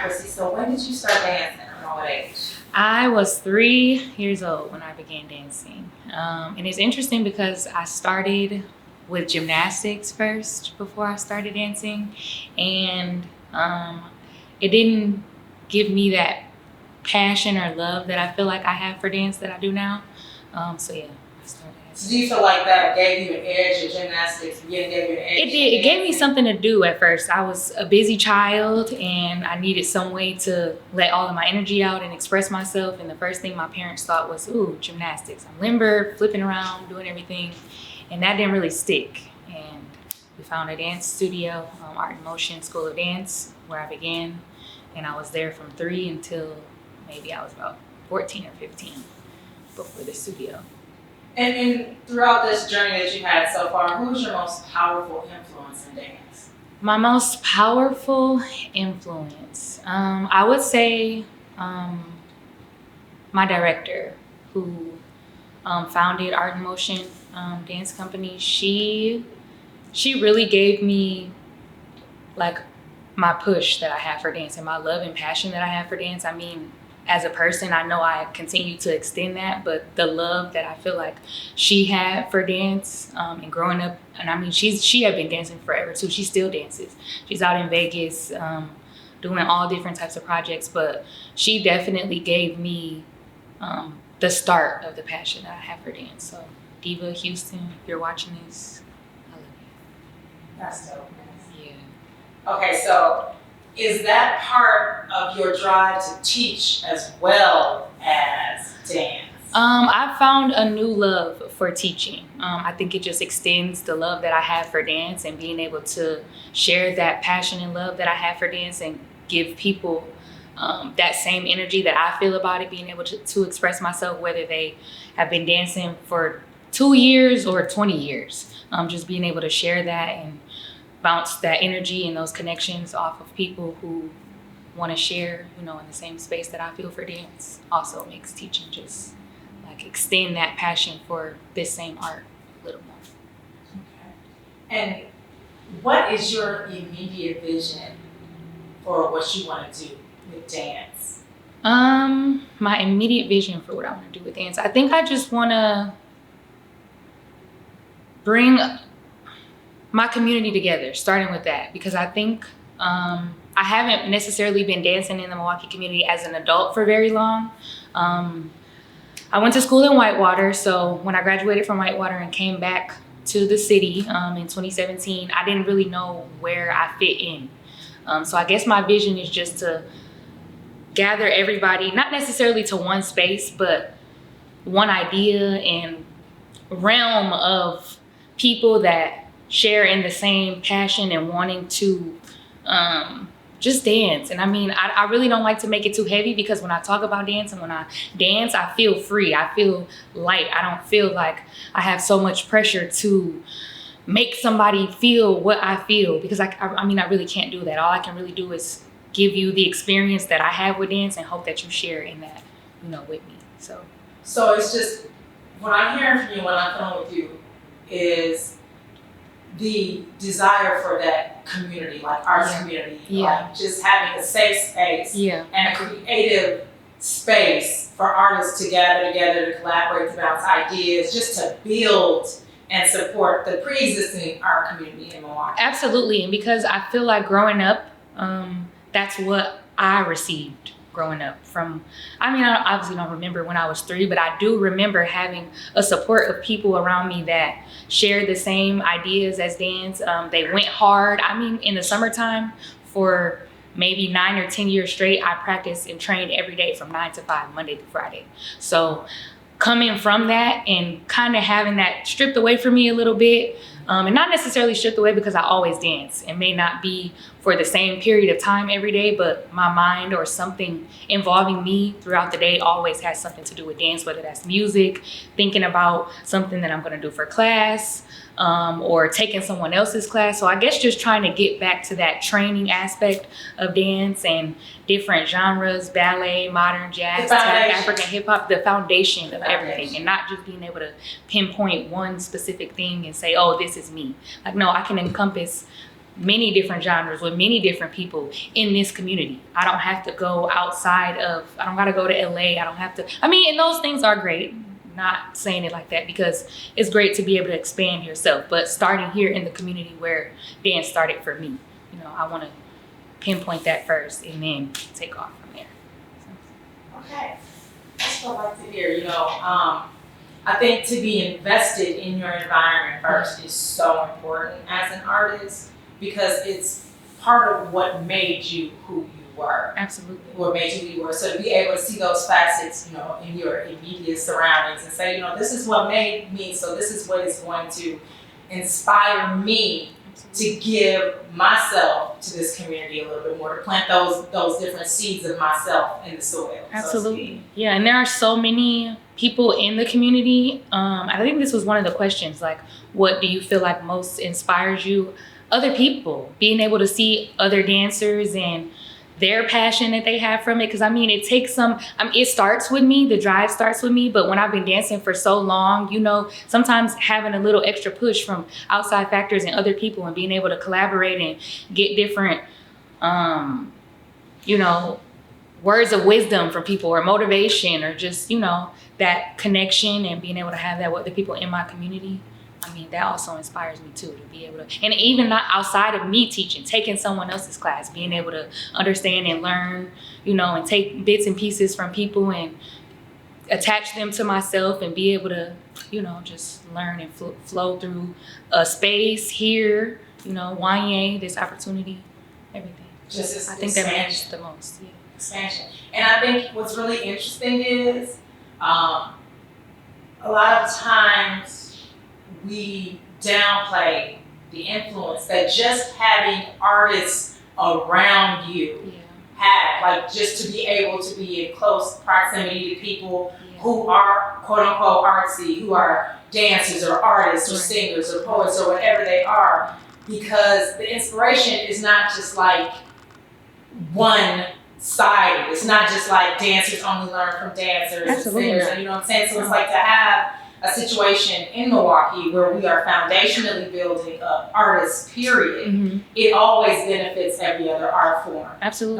Chrissy, so when did you start dancing and what age? I was 3 years old when I began dancing. And it's interesting because I started with gymnastics first before I started dancing. And it didn't give me that passion or love that I feel like I have for dance that I do now. So yeah, I started. So do you feel like that gave you an edge in gymnastics? Gave you an edge? It did. It gave me something to do at first. I was a busy child and I needed some way to let all of my energy out and express myself. And the first thing my parents thought was, ooh, gymnastics. I'm limber, flipping around, doing everything. And that didn't really stick. And we found a dance studio, Art in Motion School of Dance, where I began. And I was there from 3 until maybe I was about 14 or 15 before the studio. And throughout this journey that you had so far, who's your most powerful influence in dance? My most powerful influence, I would say my director, who founded Art in Motion Dance Company. She really gave me like my push that I have for dance and my love and passion that I have for dance. I mean, as a person, I know I continue to extend that, but the love that I feel like she had for dance and growing up, and I mean, she had been dancing forever too. She still dances. She's out in Vegas doing all different types of projects, but she definitely gave me the start of the passion that I have for dance. So Diva Houston, if you're watching this, I love you. That's dope. Yeah. Okay, so is that part of your drive to teach as well as dance? I found a new love for teaching. I think it just extends the love that I have for dance and being able to share that passion and love that I have for dance and give people that same energy that I feel about it, being able to express myself, whether they have been dancing for 2 years or 20 years. Just being able to share that and bounce that energy and those connections off of people who want to share, in the same space that I feel for dance also makes teaching just like extend that passion for this same art a little more. Okay. And what is your immediate vision for what you want to do with dance? My immediate vision for what I want to do with dance, I think I just want to bring my community together, starting with that, because I think I haven't necessarily been dancing in the Milwaukee community as an adult for very long. I went to school in Whitewater, so when I graduated from Whitewater and came back to the city in 2017, I didn't really know where I fit in. So I guess my vision is just to gather everybody, not necessarily to one space, but one idea and realm of people that share in the same passion and wanting to just dance. And I mean, I really don't like to make it too heavy, because when I talk about dance and when I dance, I feel free. I feel light. I don't feel like I have so much pressure to make somebody feel what I feel, because I mean, I really can't do that. All I can really do is give you the experience that I have with dance and hope that you share in that, with me. So it's just, what I'm hearing from you, when I'm feeling with you, is the desire for that community, like arts community, like just having a safe space and a creative space for artists to gather together, to collaborate, to bounce ideas, just to build and support the pre-existing art community in Milwaukee. Absolutely, and because I feel like growing up, that's what I received growing up from, I obviously don't remember when I was 3, but I do remember having a support of people around me that shared the same ideas as dance. They went hard. In the summertime for maybe 9 or 10 years straight, I practiced and trained every day from 9 to 5, Monday to Friday. So coming from that and kind of having that stripped away from me a little bit, and not necessarily stripped away because I always dance. It may not be for the same period of time every day, but my mind or something involving me throughout the day always has something to do with dance, whether that's music, thinking about something that I'm gonna do for class, or taking someone else's class. So I guess just trying to get back to that training aspect of dance and different genres, ballet, modern jazz, tap, African hip hop, the foundation of everything, and not just being able to pinpoint one specific thing and say, oh, this is me. Like, no, I can encompass many different genres with many different people in this community. I don't have to go outside of, I don't gotta go to LA. I don't have to, I mean, and those things are great. Not saying it like that, because it's great to be able to expand yourself, but starting here in the community where dance started for me, you know, I want to pinpoint that first and then take off from there. Okay, that's what I like to hear. You know, I think to be invested in your environment first is so important as an artist, because it's part of what made you who you were. Absolutely. What made you who you were. So to be able to see those facets, you know, in your immediate surroundings and say, you know, this is what made me, so this is what is going to inspire me to give myself to this community a little bit more, to plant those different seeds of myself in the soil. Absolutely. Yeah, and there are so many people in the community. I think this was one of the questions, like, what do you feel like most inspires you? Other people, being able to see other dancers and their passion that they have from it. Because I mean, it takes some, it starts with me, the drive starts with me, but when I've been dancing for so long, you know, sometimes having a little extra push from outside factors and other people and being able to collaborate and get different, you know, words of wisdom from people, or motivation, or just, you know, that connection and being able to have that with the people in my community. I mean, that also inspires me too, to be able to, and even not outside of me teaching, taking someone else's class, being able to understand and learn, you know, and take bits and pieces from people and attach them to myself and be able to, you know, just learn and flow through a space here, you know, Wanye, this opportunity, everything. Just I think that matters the most. Yeah. Expansion. And I think what's really interesting is a lot of times we downplay the influence that just having artists around you have, like just to be able to be in close proximity to people who are quote unquote artsy, who are dancers or artists or singers or poets or whatever they are, because the inspiration is not just like one sided. It's not just like dancers only learn from dancers and singers, and you know what I'm saying? So it's like to have a situation in Milwaukee where we are foundationally building up artists, period, it always benefits every other art form. Absolutely.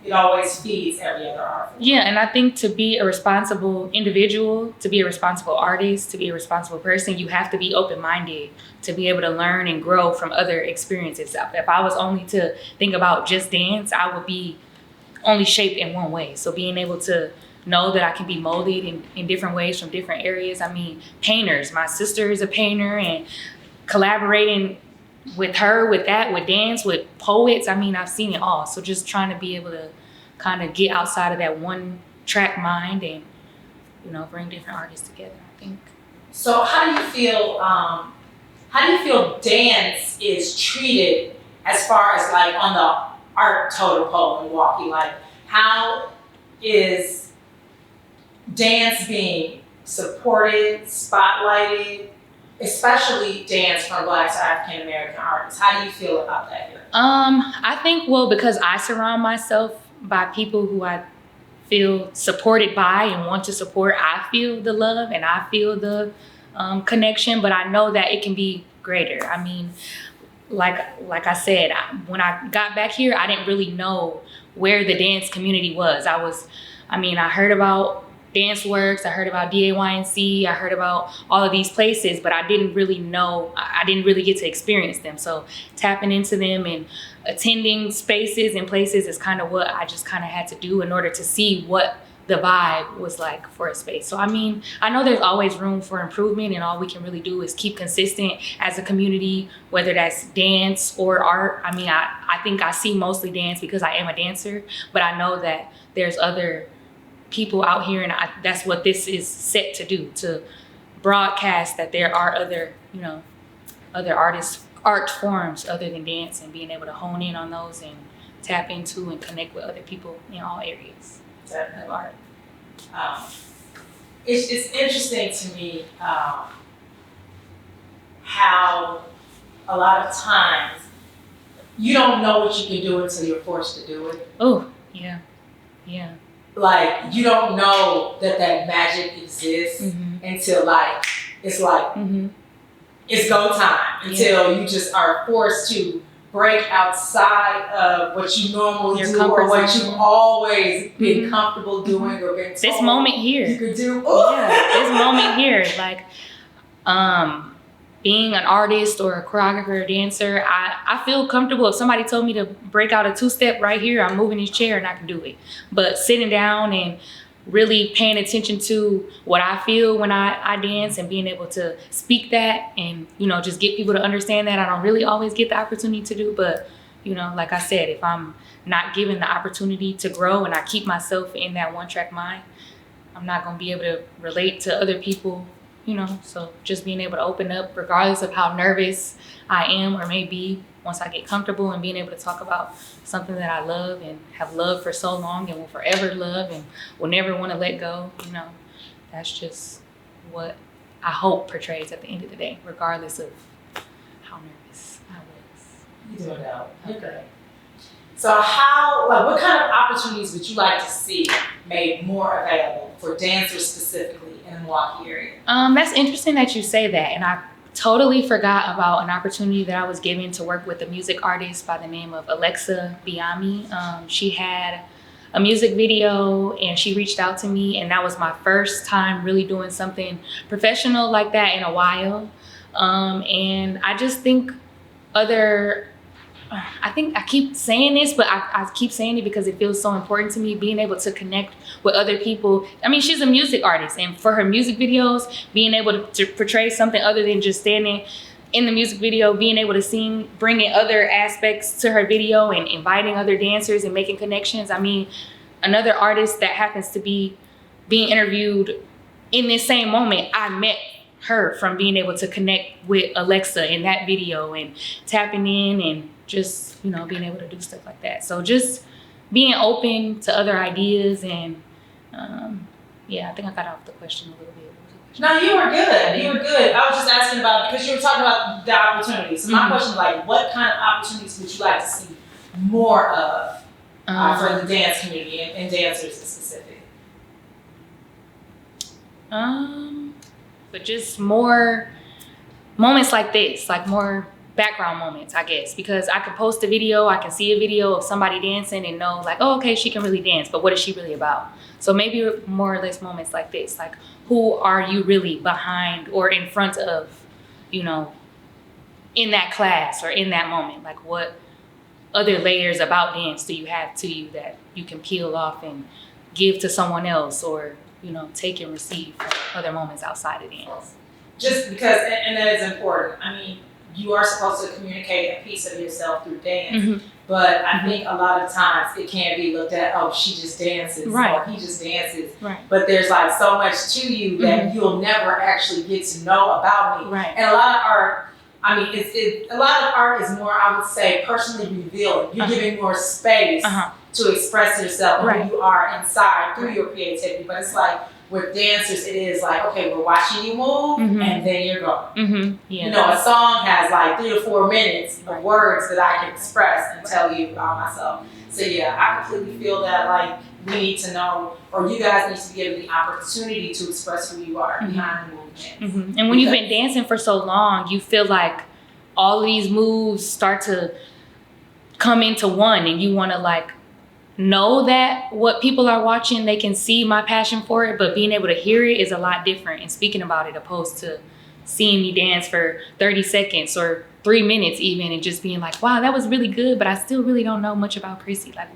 It always feeds every other art form. Yeah, and I think to be a responsible individual, to be a responsible artist, to be a responsible person, you have to be open-minded to be able to learn and grow from other experiences. If I was only to think about just dance, I would be only shaped in one way. So being able to know that I can be molded in different ways from different areas. I mean, painters, my sister is a painter, and collaborating with her, with that, with dance, with poets, I mean, I've seen it all. So just trying to be able to kind of get outside of that one track mind and, you know, bring different artists together, I think. So how do you feel dance is treated as far as like on the art totem pole in Milwaukee? Like, how is dance being supported, spotlighted, especially dance from Black to African American artists? How do you feel about that here? I think, well, because I surround myself by people who I feel supported by and want to support, I feel the love and I feel the connection, but I know that it can be greater. I mean, like I said, when I got back here, I didn't really know where the dance community was. I heard about Dance Works, I heard about DAYNC, I heard about all of these places, but I didn't really know, I didn't really get to experience them. So tapping into them and attending spaces and places is kind of what I just kind of had to do in order to see what the vibe was like for a space. So I mean, I know there's always room for improvement, and all we can really do is keep consistent as a community, whether that's dance or art. I mean, I think I see mostly dance because I am a dancer, but I know that there's other people out here, and that's what this is set to do, to broadcast that there are other, you know, other art forms other than dance, and being able to hone in on those and tap into and connect with other people in all areas of art. It's interesting to me how a lot of times you don't know what you can do until you're forced to do it. Oh, yeah, yeah. Like, you don't know that magic exists until it's go time, until you just are forced to break outside of what you normally Your do comfort or what zone. you've always been comfortable doing or been told This moment here. you could do. Yeah, this moment here, like being an artist or a choreographer or dancer, I feel comfortable. If somebody told me to break out a two-step right here, I'm moving this chair and I can do it. But sitting down and really paying attention to what I feel when I dance and being able to speak that and, you know, just get people to understand that, I don't really always get the opportunity to do. But, you know, like I said, if I'm not given the opportunity to grow and I keep myself in that one-track mind, I'm not going to be able to relate to other people, you know. So just being able to open up regardless of how nervous I am or may be, once I get comfortable and being able to talk about something that I love and have loved for so long and will forever love and will never want to let go, you know, that's just what I hope portrays at the end of the day, regardless of how nervous I was. You're doing well. You're good. So what kind of opportunities would you like to see made more available for dancers specifically in the Milwaukee area? That's interesting that you say that, and I totally forgot about an opportunity that I was given to work with a music artist by the name of Alexa Biami. She had a music video and she reached out to me, and that was my first time really doing something professional like that in a while. And I just think I keep saying this, but I keep saying it because it feels so important to me, being able to connect with other people. I mean, she's a music artist, and for her music videos, being able to portray something other than just standing in the music video, being able to sing, bringing other aspects to her video and inviting other dancers and making connections. I mean, another artist that happens to be being interviewed in this same moment, I met her from being able to connect with Alexa in that video and tapping in and just, you know, being able to do stuff like that. So just being open to other ideas and yeah, I think I got off the question a little bit. No, you were good. You were good. I was just asking about, because you were talking about the opportunities. So my question is like, what kind of opportunities would you like to see more of for the dance community and dancers in specific? But just more moments like this, like more background moments, I guess, because I can post a video, I can see a video of somebody dancing and know like, oh, okay, she can really dance, but what is she really about? So maybe more or less moments like this, like who are you really behind or in front of, you know, in that class or in that moment? Like what other layers about dance do you have to you that you can peel off and give to someone else, or, you know, take and receive from other moments outside of dance? Just because, and that is important. I mean, you are supposed to communicate a piece of yourself through dance, but I think a lot of times it can be looked at, oh, she just dances, or he just dances. Right. But there's like so much to you that you'll never actually get to know about me. Right. And a lot of art, I mean, a lot of art is more, I would say, personally revealing. You're giving more space to express yourself and who you are inside through your creativity. But it's like, with dancers, it is like, okay, we're watching you move, and then you're going. Yeah. You know, a song has like 3 to 4 minutes of words that I can express and tell you about myself. So yeah, I completely feel that like we need to know, or you guys need to be given the opportunity to express who you are behind the movement. And when you've been dancing for so long, you feel like all of these moves start to come into one, and you want to like know that what people are watching, they can see my passion for it, but being able to hear it is a lot different, and speaking about it opposed to seeing me dance for 30 seconds or 3 minutes even, and just being like, wow, that was really good, but I still really don't know much about Chrissy. Like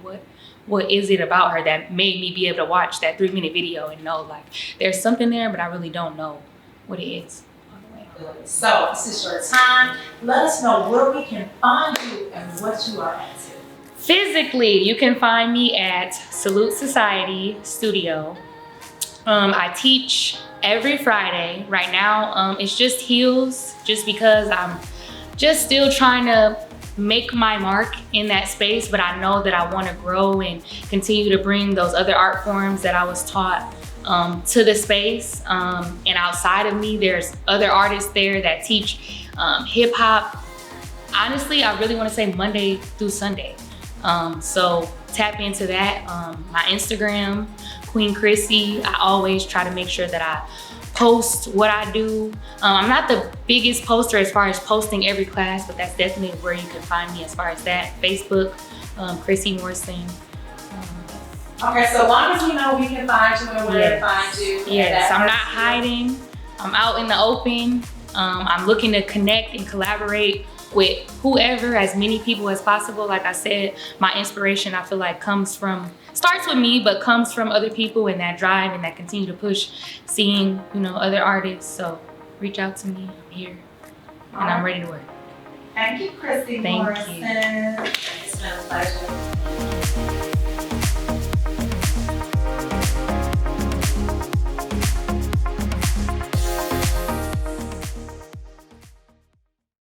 what is it about her that made me be able to watch that 3-minute video and know like there's something there, but I really don't know what it is all the way. So this is your time. Let us know where we can find you and what you are at. Physically, you can find me at Salute Society Studio. I teach every Friday. Right now, it's just heels, just because I'm just still trying to make my mark in that space, but I know that I want to grow and continue to bring those other art forms that I was taught to the space. And outside of me, there's other artists there that teach hip hop. Honestly, I really want to say Monday through Sunday. So tap into that. My Instagram, Queen Chrissy. I always try to make sure that I post what I do. I'm not the biggest poster as far as posting every class, but that's definitely where you can find me as far as that. Facebook, Chrissy Morrison. Okay, so long as we know we can find you and where to find you. Yes, I'm not hiding. I'm out in the open. I'm looking to connect and collaborate with whoever, as many people as possible. Like I said, my inspiration, I feel like starts with me, but comes from other people, and that drive and that continue to push, seeing, other artists. So reach out to me, I'm here, and I'm ready to work. Thank you, Chrissy Morrison. You. It's been a pleasure.